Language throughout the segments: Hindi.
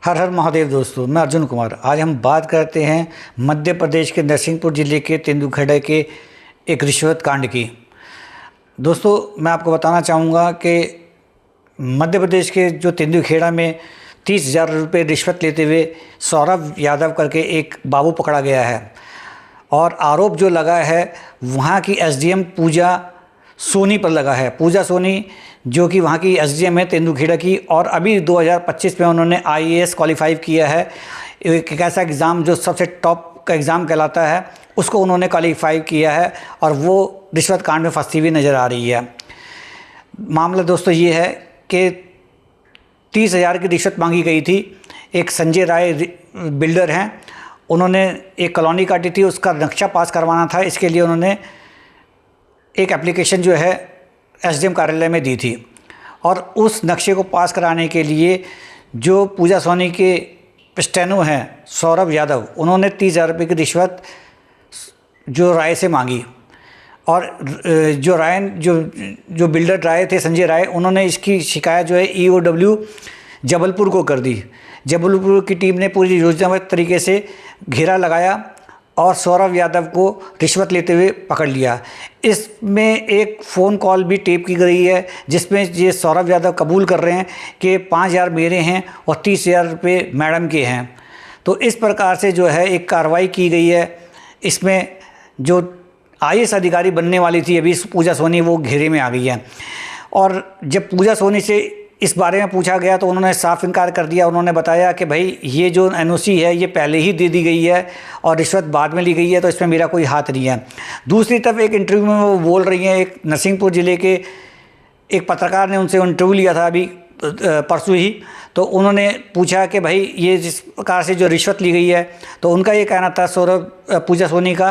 हर हर महादेव दोस्तों, मैं अर्जुन कुमार। आज हम बात करते हैं मध्य प्रदेश के नरसिंहपुर ज़िले के तेंदुखेड़ा के एक रिश्वत कांड की। दोस्तों, मैं आपको बताना चाहूँगा कि मध्य प्रदेश के जो तेंदुखेड़ा में 30,000 रुपये रिश्वत लेते हुए सौरभ यादव करके एक बाबू पकड़ा गया है। और आरोप जो लगा है वहाँ की एसडीएम पूजा सोनी पर लगा है। पूजा सोनी जो कि वहाँ की एसडीएम है तेंदुखेड़ा की, और अभी 2025 में उन्होंने आईएएस क्वालिफाई किया है। एक ऐसा एग्ज़ाम जो सबसे टॉप का एग्ज़ाम कहलाता है, उसको उन्होंने क्वालिफाई किया है और वो रिश्वत कांड में फंसी हुई नज़र आ रही है। मामला दोस्तों ये है कि 30,000 की रिश्वत मांगी गई थी। एक संजय राय बिल्डर हैं, उन्होंने एक कॉलोनी काटी थी, उसका नक्शा पास करवाना था। इसके लिए उन्होंने एक एप्लीकेशन जो है एसडीएम कार्यालय में दी थी, और उस नक्शे को पास कराने के लिए जो पूजा सोनी के स्टेनो हैं सौरभ यादव, उन्होंने 30,000 रुपये की रिश्वत जो राय से मांगी। और जो बिल्डर राय थे संजय राय, उन्होंने इसकी शिकायत जो है ईओडब्ल्यू जबलपुर को कर दी। जबलपुर की टीम ने पूरी योजनाबद्ध तरीके से घेरा लगाया और सौरभ यादव को रिश्वत लेते हुए पकड़ लिया। इसमें एक फ़ोन कॉल भी टेप की गई है जिसमें ये सौरभ यादव कबूल कर रहे हैं कि 5,000 मेरे हैं और 30,000 रुपये मैडम के हैं। तो इस प्रकार से जो है एक कार्रवाई की गई है। इसमें जो आईएएस अधिकारी बनने वाली थी अभी पूजा सोनी, वो घेरे में आ गई है। और जब पूजा सोनी से इस बारे में पूछा गया तो उन्होंने साफ इनकार कर दिया। उन्होंने बताया कि भाई ये जो एनओसी है ये पहले ही दे दी गई है और रिश्वत बाद में ली गई है, तो इसमें मेरा कोई हाथ नहीं है। दूसरी तरफ एक इंटरव्यू में वो बोल रही हैं, एक नरसिंहपुर ज़िले के एक पत्रकार ने उनसे इंटरव्यू लिया था अभी परसों ही। तो उन्होंने पूछा कि भाई ये जिस प्रकार से जो रिश्वत ली गई है, तो उनका ये कहना था पूजा सोनी का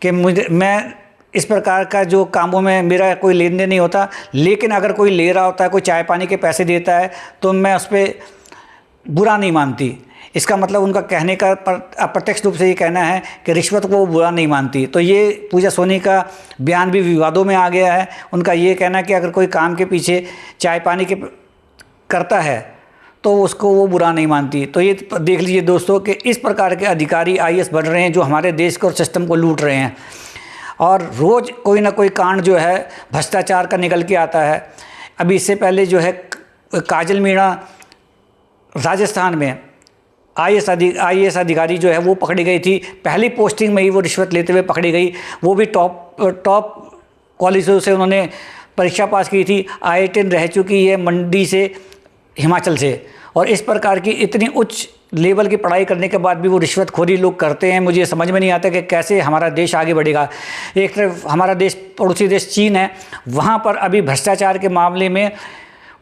कि मैं इस प्रकार का जो कामों में मेरा कोई लेन देन नहीं होता, लेकिन अगर कोई ले रहा होता है, कोई चाय पानी के पैसे देता है, तो मैं उस पर बुरा नहीं मानती। इसका मतलब उनका कहने का अप्रत्यक्ष रूप से ये कहना है कि रिश्वत को वो बुरा नहीं मानती। तो ये पूजा सोनी का बयान भी विवादों में आ गया है। उनका ये कहना कि अगर कोई काम के पीछे चाय पानी के करता है तो उसको वो बुरा नहीं मानती। तो ये देख लीजिए दोस्तों कि इस प्रकार के अधिकारी आईएएस बन रहे हैं जो हमारे देश को और सिस्टम को लूट रहे हैं। और रोज़ कोई ना कोई कांड जो है भ्रष्टाचार का निकल के आता है। अभी इससे पहले जो है काजल मीणा राजस्थान में आईएएस अधिकारी जो है वो पकड़ी गई थी। पहली पोस्टिंग में ही वो रिश्वत लेते हुए पकड़ी गई। वो भी टॉप कॉलेजों से उन्होंने परीक्षा पास की थी। IIT रह चुकी है मंडी से, हिमाचल से। और इस प्रकार की इतनी उच्च लेवल की पढ़ाई करने के बाद भी वो रिश्वतखोरी लोग करते हैं। मुझे समझ में नहीं आता कि कैसे हमारा देश आगे बढ़ेगा। एक तरफ हमारा देश पड़ोसी देश चीन है, वहाँ पर अभी भ्रष्टाचार के मामले में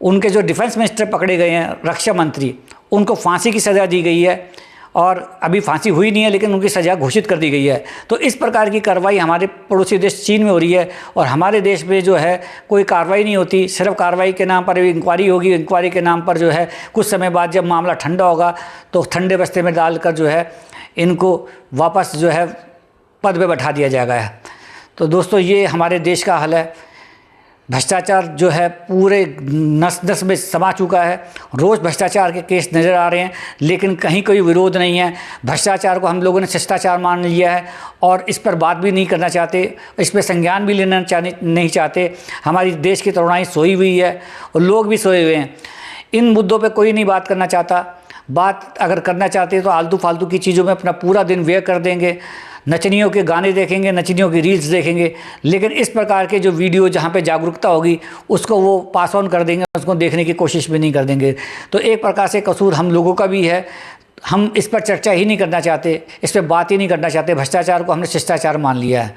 उनके जो डिफेंस मिनिस्टर पकड़े गए हैं, रक्षा मंत्री, उनको फांसी की सज़ा दी गई है। और अभी फांसी हुई नहीं है लेकिन उनकी सज़ा घोषित कर दी गई है। तो इस प्रकार की कार्रवाई हमारे पड़ोसी देश चीन में हो रही है, और हमारे देश में जो है कोई कार्रवाई नहीं होती। सिर्फ कार्रवाई के नाम पर इंक्वायरी होगी, इंक्वायरी के नाम पर जो है कुछ समय बाद जब मामला ठंडा होगा तो ठंडे बस्ते में डालकर जो है इनको वापस जो है पद पे बैठा दिया जाएगा। तो दोस्तों, ये हमारे देश का हाल है। भ्रष्टाचार जो है पूरे नस नस में समा चुका है। रोज़ भ्रष्टाचार के केस नज़र आ रहे हैं, लेकिन कहीं कोई विरोध नहीं है। भ्रष्टाचार को हम लोगों ने शिष्टाचार मान लिया है और इस पर बात भी नहीं करना चाहते, इस पर संज्ञान भी लेना नहीं चाहते। हमारी देश की तरुणाई सोई हुई है और लोग भी सोए हुए हैं। इन मुद्दों पर कोई नहीं बात करना चाहता। बात अगर करना चाहते हैं तो आलतू फालतू की चीज़ों में अपना पूरा दिन व्यय कर देंगे। नचनियों के गाने देखेंगे, नचनियों की रील्स देखेंगे, लेकिन इस प्रकार के जो वीडियो जहाँ पे जागरूकता होगी उसको वो पास ऑन कर देंगे, उसको देखने की कोशिश भी नहीं कर देंगे। तो एक प्रकार से कसूर हम लोगों का भी है। हम इस पर चर्चा ही नहीं करना चाहते, इस पर बात ही नहीं करना चाहते। भ्रष्टाचार को हमने शिष्टाचार मान लिया है।